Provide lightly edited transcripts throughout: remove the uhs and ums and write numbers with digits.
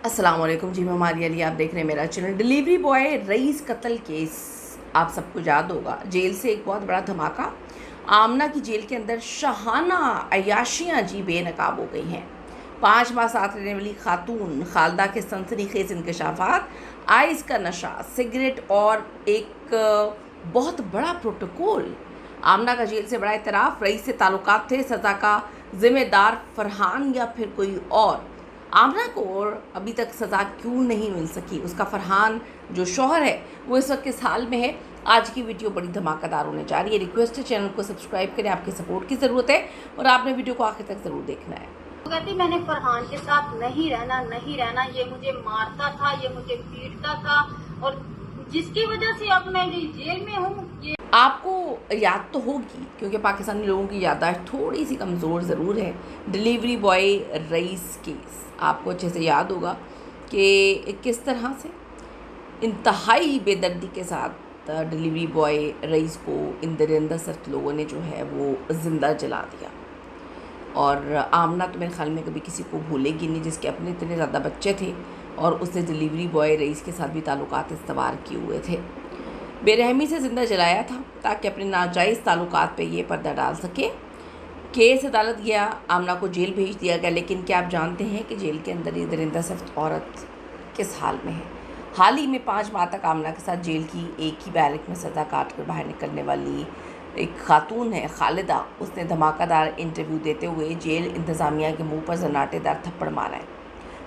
अस्सलाम वालेकुम जी, मैं मारिया अली। आप देख रहे हैं मेरा चैनल। डिलीवरी बॉय रईस कत्ल केस आप सबको याद होगा। जेल से एक बहुत बड़ा धमाका। आमना की जेल के अंदर शाहाना अयाशियाँ जी बेनकाब हो गई हैं। 5 माह साथ रहने वाली खातून खालदा के सनसनीखेज इंकशाफात, आइस का नशा, सिगरेट और एक बहुत बड़ा प्रोटोकॉल। आमना का जेल से बड़ा इतराफ़, रईस से ताल्लुकात थे। सज़ा का ज़िम्मेदार फरहान या फिर कोई और? आमना को अभी तक सज़ा क्यों नहीं मिल सकी? उसका फरहान जो शौहर है वो इस वक्त किस हाल में है? आज की वीडियो बड़ी धमाकेदार होने जा रही है। रिक्वेस्ट है चैनल को सब्सक्राइब करें, आपकी सपोर्ट की ज़रूरत है और आपने वीडियो को आखिर तक ज़रूर देखना है। वो कहती मैंने फरहान के साथ नहीं रहना, ये मुझे मारता था, ये मुझे पीटता था और जिसकी वजह से अब मैं जेल में हूँ। ये आपको याद तो होगी क्योंकि पाकिस्तानी लोगों की याददाश्त थोड़ी सी कमज़ोर ज़रूर है। डिलीवरी बॉय रईस केस आपको अच्छे से याद होगा कि किस तरह से इंतहाई बेदर्दी के साथ डिलीवरी बॉय रईस को इन दरिंदा सख्त लोगों ने जो है वो ज़िंदा जला दिया। और आमना तो मेरे ख्याल में कभी किसी को भूलेगी नहीं जिसके अपने इतने ज़्यादा बच्चे थे और उसने डिलीवरी बॉय रईस के साथ भी ताल्लुकात इस्तवार किए हुए थे। बेरहमी से ज़िंदा जलाया था ताकि अपने नाजायज़ ताल्लुकात पे ये पर्दा डाल सके। केस अदालत गया, आमना को जेल भेज दिया गया। लेकिन क्या आप जानते हैं कि जेल के अंदर ये दरिंदा सख्त औरत किस हाल में है? हाल ही में 5 माह तक आमना के साथ जेल की एक ही बैरक में सज़ा काट कर बाहर निकलने वाली एक खातून है खालिदा। उसने धमाकेदार इंटरव्यू देते हुए जेल इंतज़ामिया के मुंह पर जनाटेदार थप्पड़ मारा है।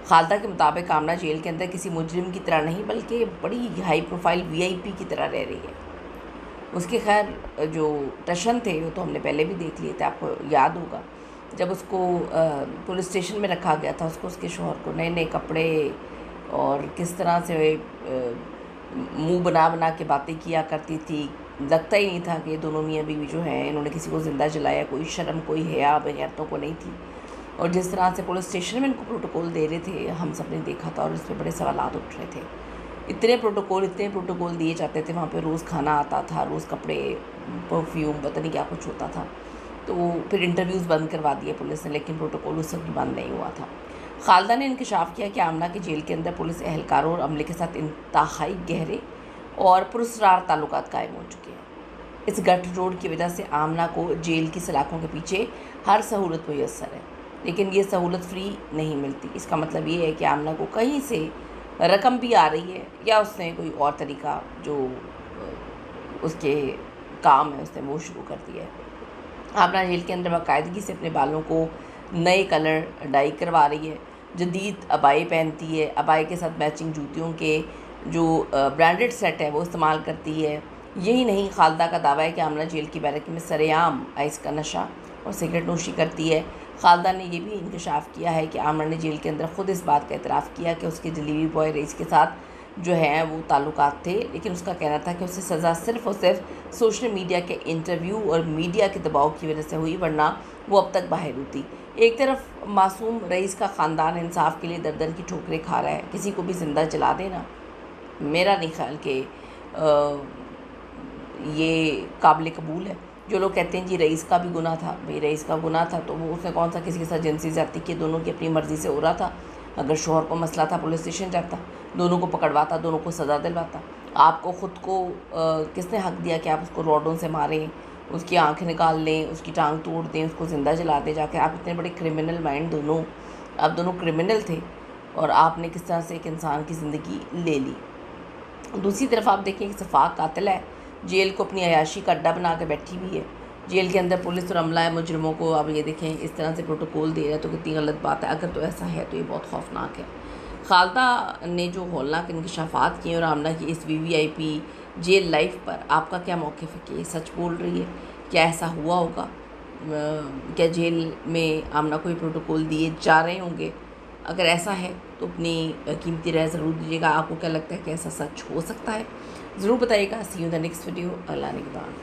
खालिदा के मुताबिक आमना जेल के अंदर किसी मुजरिम की तरह नहीं बल्कि बड़ी हाई प्रोफाइल वीआईपी की तरह रह रही है। उसके खैर जो टशन थे वो तो हमने पहले भी देख लिए थे। आपको याद होगा जब उसको पुलिस स्टेशन में रखा गया था, उसको उसके शौहर को नए नए कपड़े और किस तरह से मुंह बना बना के बातें किया करती थी। लगता ही नहीं था कि ये दोनों मियाँ बीवी जो हैं इन्होंने किसी को ज़िंदा जलाया। कोई शर्म, कोई हया बगैरतों को नहीं थी। और जिस तरह से पुलिस स्टेशन में इनको प्रोटोकॉल दे रहे थे हम सब ने देखा था और इस पर बड़े सवालात उठ रहे थे। इतने प्रोटोकॉल दिए जाते थे वहाँ पे। रोज़ खाना आता था, रोज़ कपड़े, परफ्यूम, पता नहीं क्या कुछ होता था। तो फिर इंटरव्यूज़ बंद करवा दिए पुलिस ने, लेकिन प्रोटोकॉल उस वक्त बंद नहीं हुआ था। खालिदा ने इंकशाफ किया कि आमना के जेल के अंदर पुलिस एहलकारों और अमले के साथ इंतहाई गहरे और पुरस्कार ताल्लुकात कायम हो चुके हैं। इस गठजोड़ की वजह से आमना को जेल की सलाखों के पीछे हर सहूलत मुयस्सर है, लेकिन ये सहूलत फ्री नहीं मिलती। इसका मतलब ये है कि आमना को कहीं से रकम भी आ रही है या उसने कोई और तरीका जो उसके काम है उसने वो शुरू कर दिया है। आमना जेल के अंदर बाकायदगी से अपने बालों को नए कलर डाई करवा रही है, जदीद अबाई पहनती है, अबाई के साथ मैचिंग जूतियों के जो ब्रांडेड सेट है वो इस्तेमाल करती है। यही नहीं, खालिदा का दावा है कि आमना जेल की बैरक में सरेआम आइस का नशा और सिगरेट नोशी करती है। खालिदा ने यह भी इंकशाफ किया है कि आमना ने जेल के अंदर ख़ुद इस बात का इतराफ़ किया कि उसके डिलीवरी बॉय रईस के साथ जो है वो ताल्लुकात थे, लेकिन उसका कहना था कि उसे सज़ा सिर्फ़ और सिर्फ सोशल मीडिया के इंटरव्यू और मीडिया के दबाव की वजह से हुई, वरना वो अब तक बाहर होती। एक तरफ मासूम रईस का ख़ानदान इंसाफ के लिए दर दर की ठोकरें खा रहा है। किसी को भी ज़िंदा जला देना मेरा नहीं ख्याल कि ये काबिल कबूल है। जो लोग कहते हैं जी रईस का भी गुनाह था, भाई रईस का गुनाह था तो वो उसने कौन सा किसी के साथ जिनसी ज़्यादती की? दोनों की अपनी मर्ज़ी से हो रहा था। अगर शौहर को मसला था पुलिस स्टेशन जाता, दोनों को पकड़वाता, दोनों को सज़ा दिलवाता। आपको ख़ुद को किसने हक़ दिया कि आप उसको रॉडों से मारें, उसकी आँखें निकाल लें, उसकी टांग तोड़ दें, उसको ज़िंदा जला दें जाके? आप इतने बड़े क्रिमिनल माइंड दोनों, आप दोनों क्रिमिनल थे और आपने किस तरह से एक इंसान की ज़िंदगी ले ली। दूसरी तरफ आप देखें कि सफ़ाक कातिल है, जेल को अपनी अयाशी का अड्डा बना के बैठी हुई है। जेल के अंदर पुलिस और अमला मुजरिमों को अब ये देखें इस तरह से प्रोटोकॉल दे रहा है तो कितनी गलत बात है। अगर तो ऐसा है तो ये बहुत खौफनाक है। खालिदा ने जो हौलनाक इंकशाफात किए और आमना की इस वीवीआईपी जेल लाइफ पर आपका क्या मौक़िफ़ है कि ये सच बोल रही है? क्या ऐसा हुआ होगा? क्या जेल में आमना को ये प्रोटोकॉल दिए जा रहे होंगे? अगर ऐसा है तो अपनी कीमती राय ज़रूर दीजिएगा। आपको क्या लगता है कि ऐसा सच हो सकता है? ज़रूर बताइएगा। See you in the next video. अल्लाह निगहबान।